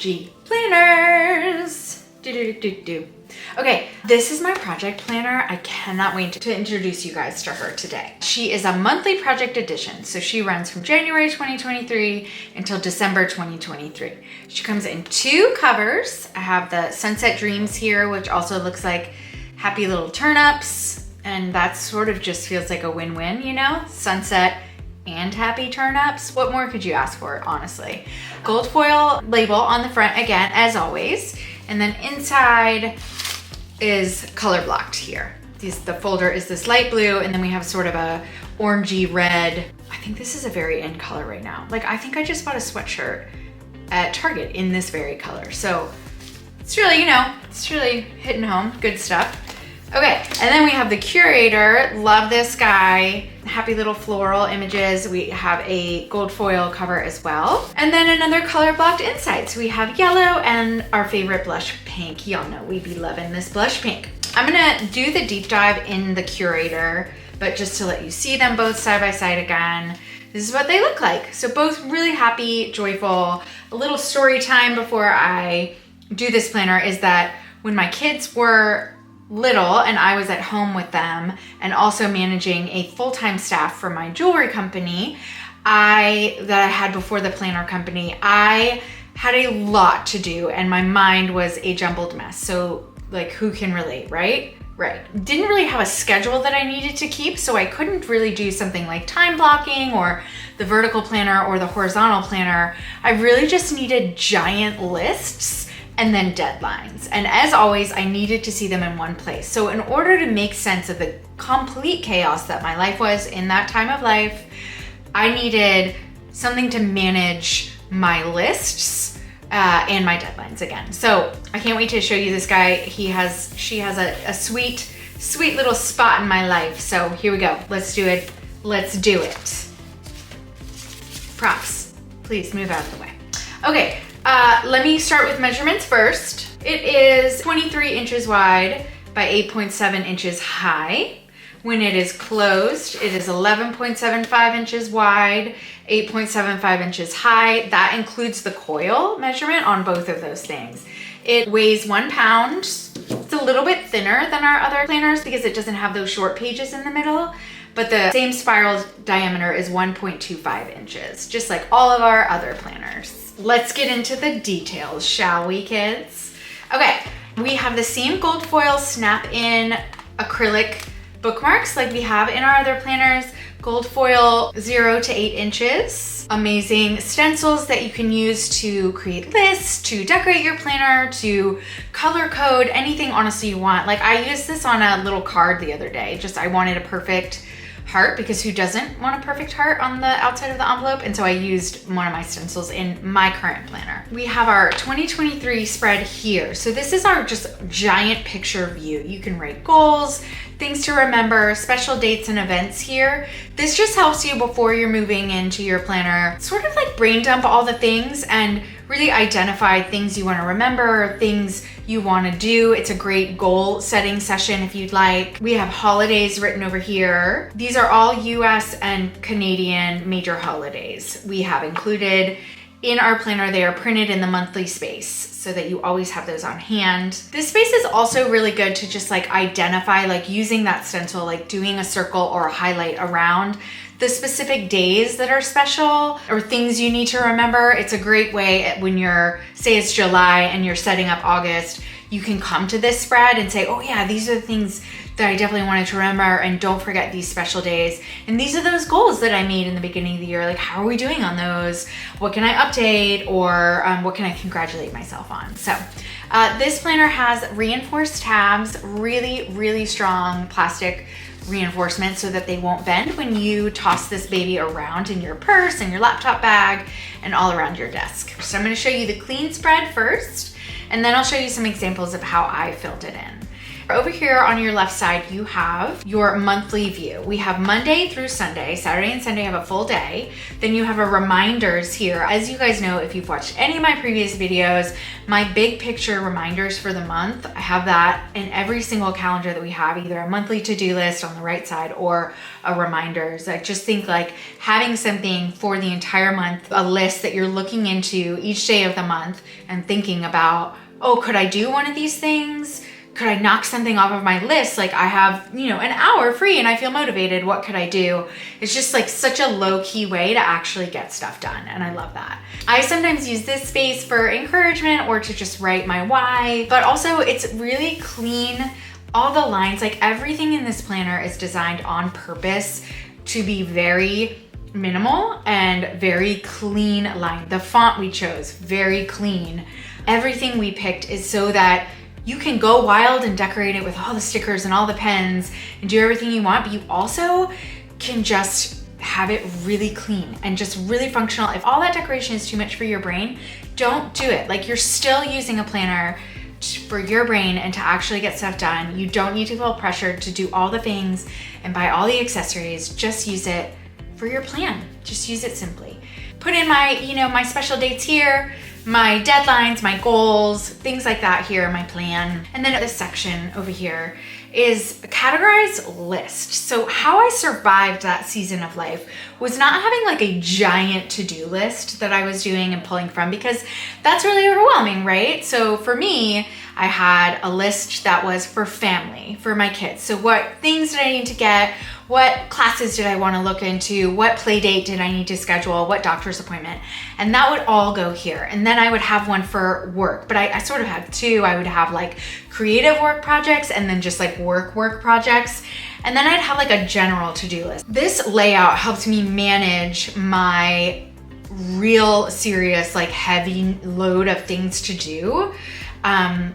OMG planners. Okay, this is my project planner. I cannot wait to introduce you guys to her today. She is a monthly project edition, so she runs from January 2023 until December 2023. She comes in 2 covers. I have the Sunset Dreams here, which also looks like happy little turnips, and that sort of just feels like a win-win, you know? Sunset and happy turnips. What more could you ask for, honestly? Gold foil label on the front again, as always. And then inside is color blocked here. The folder is this light blue, and then we have sort of a orangey red. I think this is a very in color right now. Like, I think I just bought a sweatshirt at Target in this very color. So it's really, you know, it's really hitting home. Good stuff. Okay, and then we have the Curator. Love this guy. Happy little floral images. We have a gold foil cover as well. And then another color blocked inside. So we have yellow and our favorite blush pink. Y'all know we be loving this blush pink. I'm gonna do the deep dive in the Curator, but just to let you see them both side by side again, this is what they look like. So both really happy, joyful. A little story time before I do this planner is that when my kids were little and I was at home with them and also managing a full-time staff for my jewelry company that I had before the planner company, I had a lot to do and my mind was a jumbled mess. So like, who can relate, right? Right. Didn't really have a schedule that I needed to keep, so I couldn't really do something like time blocking or the vertical planner or the horizontal planner. I really just needed giant lists and then deadlines. And as always, I needed to see them in one place. So in order to make sense of the complete chaos that my life was in that time of life, I needed something to manage my lists and my deadlines again. So I can't wait to show you this guy. She has a sweet little spot in my life. So here we go. Let's do it. Let's do it. Props, please move out of the way. Okay. Let me start with measurements first. It is 23 inches wide by 8.7 inches high. When it is closed, it is 11.75 inches wide, 8.75 inches high. That includes the coil measurement on both of those things. It weighs 1 pound. It's a little bit thinner than our other planners because it doesn't have those short pages in the middle, but the same spiral diameter is 1.25 inches, just like all of our other planners. Let's get into the details, shall we, kids? Okay, we have the same gold foil snap-in acrylic bookmarks like we have in our other planners. Gold foil 0 to 8 inches. Amazing stencils that you can use to create lists, to decorate your planner, to color code, anything honestly you want. Like, I used this on a little card the other day. I wanted a perfect heart, because who doesn't want a perfect heart on the outside of the envelope? And so I used one of my stencils in my current planner. We have our 2023 spread here. So this is our just giant picture view. You can write goals, things to remember, special dates and events here. This just helps you before you're moving into your planner, sort of like brain dump all the things and really identify things you want to remember, things you want to do. It's a great goal setting session if you'd like. We have holidays written over here. These are all US and Canadian major holidays we have included in our planner. They are printed in the monthly space so that you always have those on hand. This space is also really good to just like identify, like using that stencil, like doing a circle or a highlight around the specific days that are special or things you need to remember. It's a great way when you're, say it's July and you're setting up August, you can come to this spread and say, oh yeah, these are the things that I definitely wanted to remember, and don't forget these special days. And these are those goals that I made in the beginning of the year. Like, how are we doing on those? What can I update, or what can I congratulate myself on? So this planner has reinforced tabs, really strong plastic reinforcement so that they won't bend when you toss this baby around in your purse and your laptop bag and all around your desk. So I'm going to show you the clean spread first, and then I'll show you some examples of how I filled it in. Over here on your left side, you have your monthly view. We have Monday through Sunday. Saturday and Sunday have a full day. Then you have a reminders here. As you guys know, if you've watched any of my previous videos, my big picture reminders for the month, I have that in every single calendar that we have, either a monthly to-do list on the right side or a reminders. I just think like having something for the entire month, a list that you're looking into each day of the month and thinking about, oh, could I do one of these things? Could I knock something off of my list? Like I have, an hour free and I feel motivated. What could I do? It's just like such a low-key way to actually get stuff done. And I love that. I sometimes use this space for encouragement or to just write my why, but also it's really clean. All the lines, like everything in this planner is designed on purpose to be very minimal and very clean line. The font we chose, very clean. Everything we picked is so that you can go wild and decorate it with all the stickers and all the pens and do everything you want, but you also can just have it really clean and just really functional. If all that decoration is too much for your brain, don't do it. Like you're still using a planner for your brain and to actually get stuff done. You don't need to feel pressured to do all the things and buy all the accessories. Just use it for your plan. Just use it simply. Put in my, my special dates here, my deadlines, my goals, things like that here, my plan. And then this section over here is a categorized list. So how I survived that season of life was not having like a giant to-do list that I was doing and pulling from, because that's really overwhelming, right? So for me, I had a list that was for family, for my kids. So what things did I need to get? What classes did I want to look into? What play date did I need to schedule? What doctor's appointment? And that would all go here. And then I would have one for work, but I sort of had two. I would have like creative work projects and then just like work projects. And then I'd have like a general to-do list. This layout helped me manage my real serious, like heavy load of things to do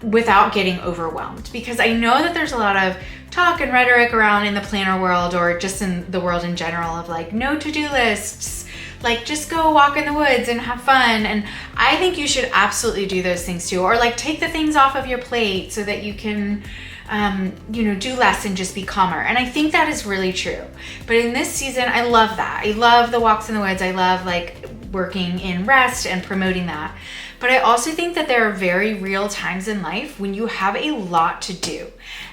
without getting overwhelmed, because I know that there's a lot of talk and rhetoric around in the planner world or just in the world in general of like no to-do lists, like just go walk in the woods and have fun. And I think you should absolutely do those things too, or like take the things off of your plate so that you can do less and just be calmer. And I think that is really true. But in this season, I love that. I love the walks in the woods. I love like working in rest and promoting that. But I also think that there are very real times in life when you have a lot to do.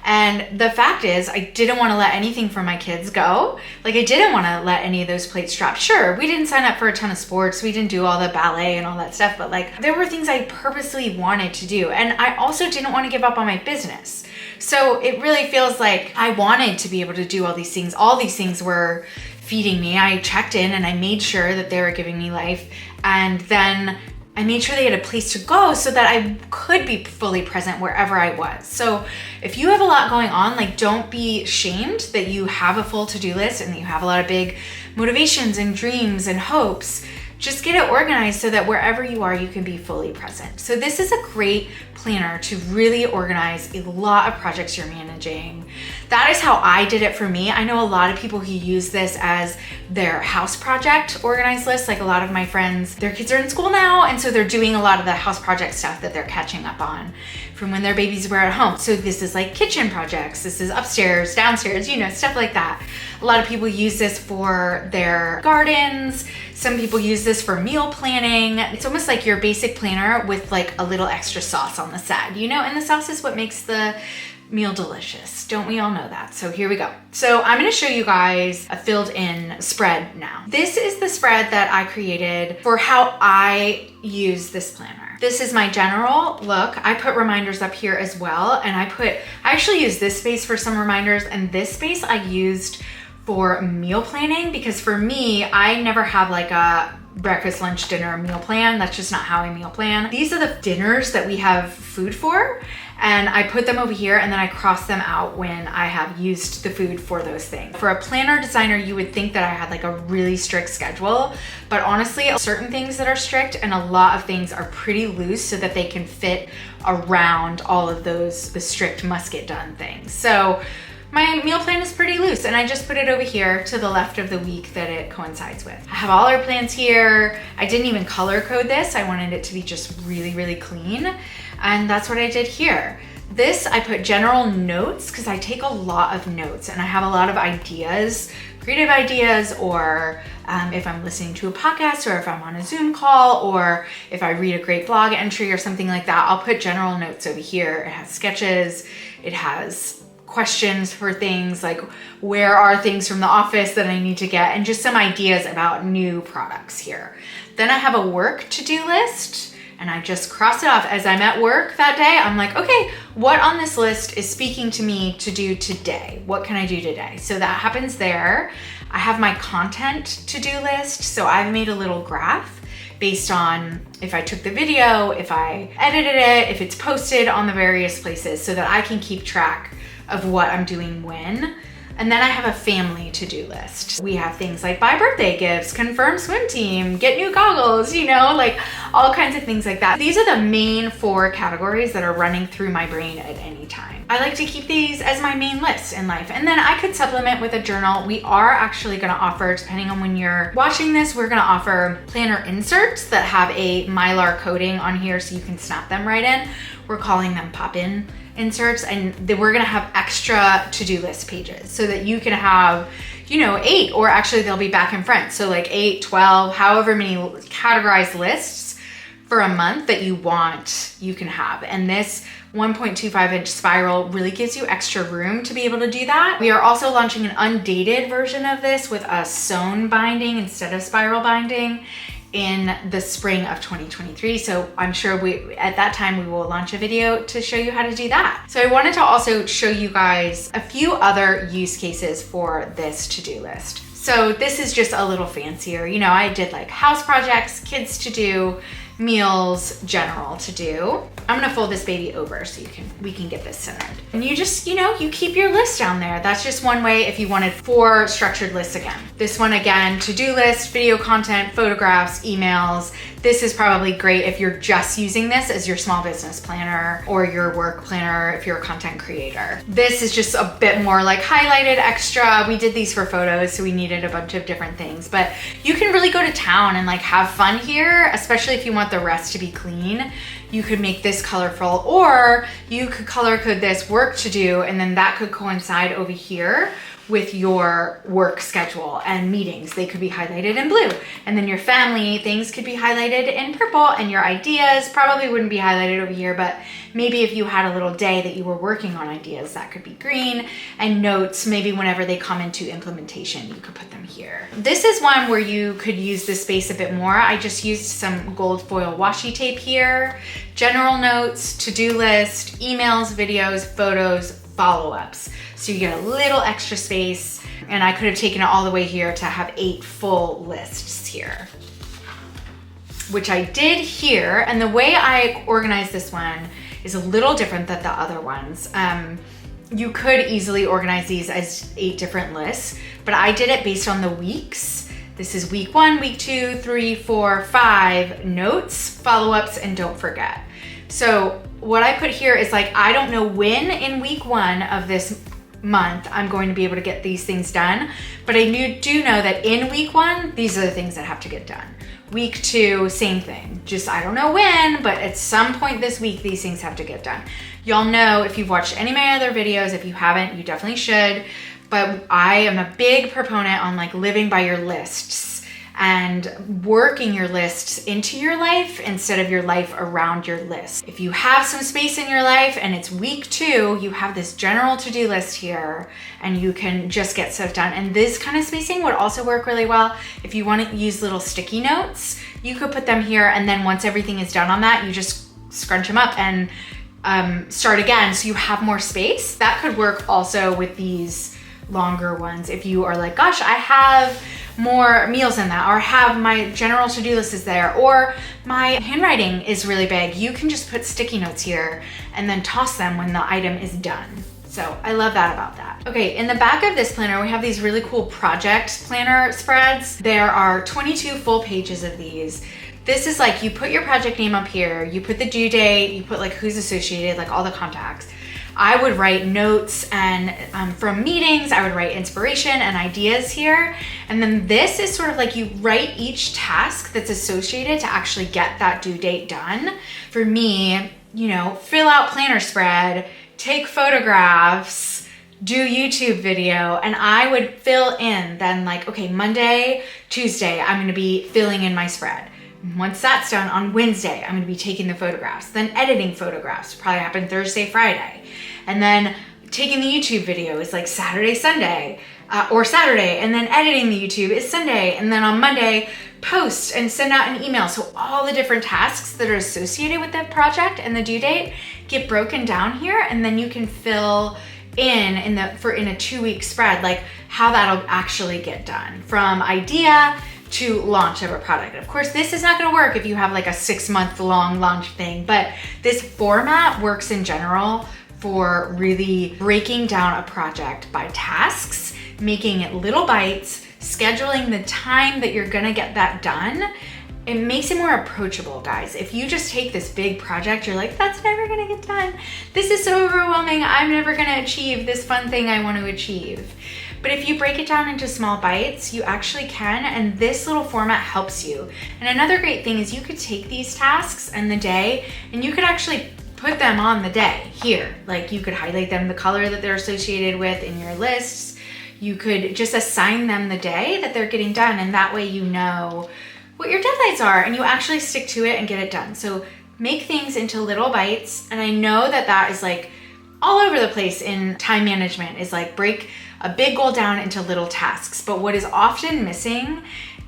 And the fact is, I didn't want to let anything from my kids go. Like I didn't want to let any of those plates drop. Sure, we didn't sign up for a ton of sports. We didn't do all the ballet and all that stuff, but like there were things I purposely wanted to do. And I also didn't want to give up on my business. So it really feels like I wanted to be able to do all these things. All these things were feeding me. I checked in and I made sure that they were giving me life. And then I made sure they had a place to go so that I could be fully present wherever I was. So if you have a lot going on, like don't be shamed that you have a full to-do list and that you have a lot of big motivations and dreams and hopes. Just get it organized so that wherever you are, you can be fully present. So this is a great planner to really organize a lot of projects you're managing. That is how I did it for me. I know a lot of people who use this as their house project organized list. Like a lot of my friends, their kids are in school now, and so they're doing a lot of the house project stuff that they're catching up on from when their babies were at home. So this is like kitchen projects. This is upstairs, downstairs, stuff like that. A lot of people use this for their gardens. Some people use this for meal planning. It's almost like your basic planner with like a little extra sauce on the side, and the sauce is what makes the meal delicious. Don't we all know that? So here we go. So I'm going to show you guys a filled in spread now. This is the spread that I created for how I use this planner. This is my general look. I put reminders up here as well. And I actually use this space for some reminders, and this space I used for meal planning, because for me, I never have like a breakfast, lunch, dinner, meal plan. That's just not how I meal plan. These are the dinners that we have food for, and I put them over here and then I cross them out when I have used the food for those things. For a planner designer, you would think that I had like a really strict schedule, but honestly, certain things that are strict and a lot of things are pretty loose so that they can fit around all of the strict must get done things. So my meal plan is pretty loose, and I just put it over here to the left of the week that it coincides with. I have all our plans here. I didn't even color code this. I wanted it to be just really, really clean. And that's what I did here. This, I put general notes because I take a lot of notes and I have a lot of ideas, creative ideas, or if I'm listening to a podcast, or if I'm on a Zoom call, or if I read a great blog entry or something like that, I'll put general notes over here. It has sketches, it has questions for things like where are things from the office that I need to get, and just some ideas about new products here. Then I have a work to-do list. And I just cross it off as I'm at work that day. I'm like, okay, what on this list is speaking to me to do today? What can I do today? So that happens there. I have my content to-do list. So I've made a little graph based on if I took the video, if I edited it, if it's posted on the various places, so that I can keep track of what I'm doing when. And then I have a family to-do list. We have things like buy birthday gifts, confirm swim team, get new goggles, you know, like all kinds of things like that. These are the main 4 categories that are running through my brain at any time. I like to keep these as my main lists in life. And then I could supplement with a journal. We are actually gonna offer, depending on when you're watching this, we're gonna offer planner inserts that have a Mylar coating on here so you can snap them right in. We're calling them pop-in inserts, and we're gonna have extra to-do list pages so that you can have, you know, 8, or actually they'll be back and front. So like 8, 12, however many categorized lists for a month that you want, you can have. And this 1.25-inch spiral really gives you extra room to be able to do that. We are also launching an undated version of this with a sewn binding instead of spiral binding in the spring of 2023. So I'm sure at that time we will launch a video to show you how to do that. So I wanted to also show you guys a few other use cases for this to-do list. So this is just a little fancier. You know, I did like house projects, kids to do, meals, general to do. I'm gonna fold this baby over so we can get this centered. And you just, you know, you keep your list down there. That's just one way if you wanted 4 structured lists again. This one again, to-do list, video content, photographs, emails. This is probably great if you're just using this as your small business planner or your work planner if you're a content creator. This is just a bit more like highlighted extra. We did these for photos, so we needed a bunch of different things, but you can really go to town and like have fun here, especially if you want the rest to be clean. You could make this colorful, or you could color code this work to do, and then that could coincide over here with your work schedule and meetings. They could be highlighted in blue, and then your family things could be highlighted in purple, and your ideas probably wouldn't be highlighted over here, but maybe if you had a little day that you were working on ideas, that could be green. And notes, maybe whenever they come into implementation, you could put them here. This is one where you could use the space a bit more. I just used some gold foil washi tape here. General notes, to-do list, emails, videos, photos, follow-ups. So you get a little extra space, and I could have taken it all the way here to have 8 full lists here, which I did here. And the way I organized this one is a little different than the other ones. You could easily organize these as 8 different lists, but I did it based on the weeks. This is week 1, week 2, 3, 4, 5, notes, follow-ups, and don't forget. So what I put here is like, I don't know when in week 1 of this month I'm going to be able to get these things done, but I do know that in week 1, these are the things that have to get done. Week 2, same thing. Just, I don't know when, but at some point this week, these things have to get done. Y'all know if you've watched any of my other videos, if you haven't, you definitely should. But I am a big proponent on like living by your lists and working your lists into your life instead of your life around your list. If you have some space in your life and it's week 2, you have this general to-do list here and you can just get stuff done. And this kind of spacing would also work really well. If you want to use little sticky notes, you could put them here, and then once everything is done on that, you just scrunch them up and start again so you have more space. That could work also with these longer ones. If you are like, gosh, I have more meals in that, or have my general to-do list is there, or my handwriting is really big, you can just put sticky notes here and then toss them when the item is done. So I love that about that. Okay, in the back of this planner, we have these really cool project planner spreads. There are 22 full pages of these. This is like, you put your project name up here, you put the due date, you put like who's associated, like all the contacts. I would write notes and from meetings, I would write inspiration and ideas here. And then this is sort of like you write each task that's associated to actually get that due date done. For me, you know, fill out planner spread, take photographs, do YouTube video, and I would fill in then like, okay, Monday, Tuesday, I'm gonna be filling in my spread. Once that's done, on Wednesday, I'm gonna be taking the photographs, then editing photographs, probably happen Thursday, Friday. And then taking the YouTube video is like Saturday, Sunday, or Saturday, and then editing the YouTube is Sunday, and then on Monday, post and send out an email. So all the different tasks that are associated with that project and the due date get broken down here, and then you can fill in a 2-week spread, like how that'll actually get done from idea to launch of a product. Of course, this is not gonna work if you have like a 6-month long launch thing, but this format works in general for really breaking down a project by tasks, making it little bites, scheduling the time that you're gonna get that done. It makes it more approachable, guys. If you just take this big project, you're like, that's never gonna get done. This is so overwhelming. I'm never gonna achieve this fun thing I want to achieve. But if you break it down into small bites, you actually can, and this little format helps you. And another great thing is you could take these tasks and the day, and you could actually put them on the day here. Like you could highlight them the color that they're associated with in your lists. You could just assign them the day that they're getting done, and that way you know what your deadlines are and you actually stick to it and get it done. So make things into little bites. And I know that that is like all over the place in time management, is like break a big goal down into little tasks. But what is often missing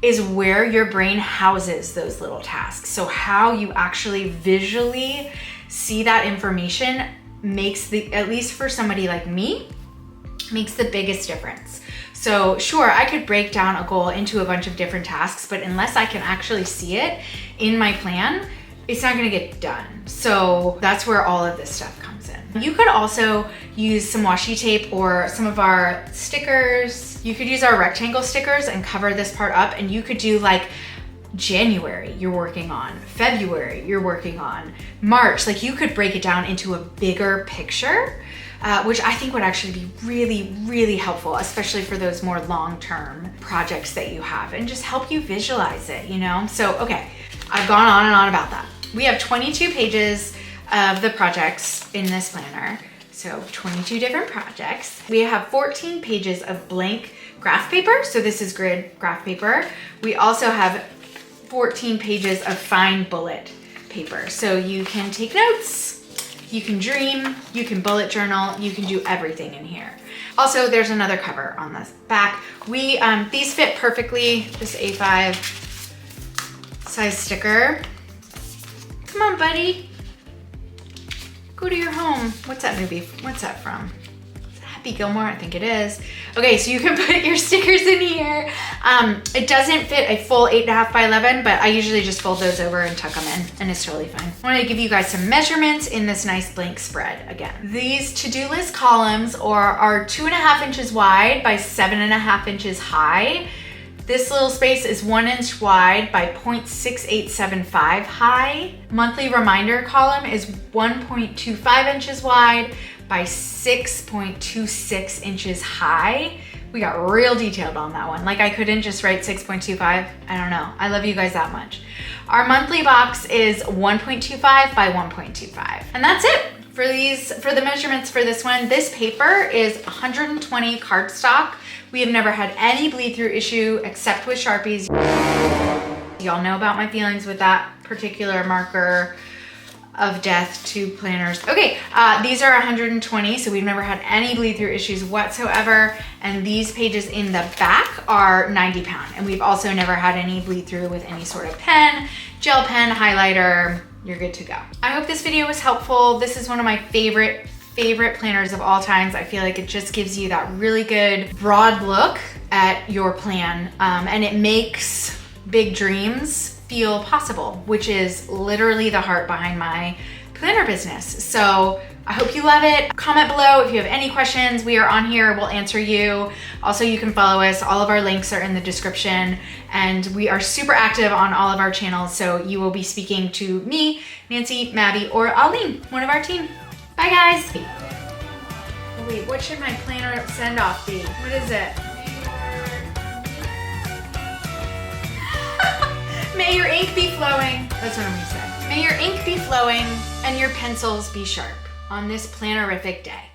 is where your brain houses those little tasks. So how you actually visually see that information makes at least for somebody like me, makes the biggest difference. So sure, I could break down a goal into a bunch of different tasks, but unless I can actually see it in my plan, it's not gonna get done. So that's where all of this stuff comes in. You could also use some washi tape or some of our stickers. You could use our rectangle stickers and cover this part up, and you could do like January you're working on, February you're working on, March. Like you could break it down into a bigger picture, which I think would actually be really, really helpful, especially for those more long-term projects that you have, and just help you visualize it, you know? So, okay, I've gone on and on about that. We have 22 pages of the projects in this planner. So 22 different projects. We have 14 pages of blank graph paper. So this is grid graph paper. We also have 14 pages of fine bullet paper. So you can take notes, you can dream, you can bullet journal, you can do everything in here. Also, there's another cover on this back. These fit perfectly, this A5 size sticker. Come on, buddy. Go to your home. What's that movie? What's that from? Is it Happy Gilmore? I think it is. Okay, so you can put your stickers in here. It doesn't fit a full 8.5 by 11, but I usually just fold those over and tuck them in, and it's totally fine. I want to give you guys some measurements in this nice blank spread again. These to-do list columns are 2.5 inches wide by 7.5 inches high. This little space is 1 inch wide by 0.6875 high. Monthly reminder column is 1.25 inches wide by 6.26 inches high. We got real detailed on that one. Like I couldn't just write 6.25. I don't know. I love you guys that much. Our monthly box is 1.25 by 1.25. And that's it for the measurements for this one. This paper is 120 cardstock. We have never had any bleed through issue except with Sharpies. Y'all know about my feelings with that particular marker of death to planners. Okay, these are 120, so we've never had any bleed through issues whatsoever. And these pages in the back are 90 pound. And we've also never had any bleed through with any sort of pen, gel pen, highlighter. You're good to go. I hope this video was helpful. This is one of my favorite planners of all times. I feel like it just gives you that really good broad look at your plan, and it makes big dreams feel possible, which is literally the heart behind my planner business. So I hope you love it. Comment below if you have any questions. We are on here, we'll answer you. Also, you can follow us. All of our links are in the description, and we are super active on all of our channels. So you will be speaking to me, Nancy, Maddie, or Aline, one of our team. Bye guys. Oh, wait, what should my planner send off be? What is it? May your ink be flowing. That's what I'm gonna say. May your ink be flowing and your pencils be sharp. on this plannerific day.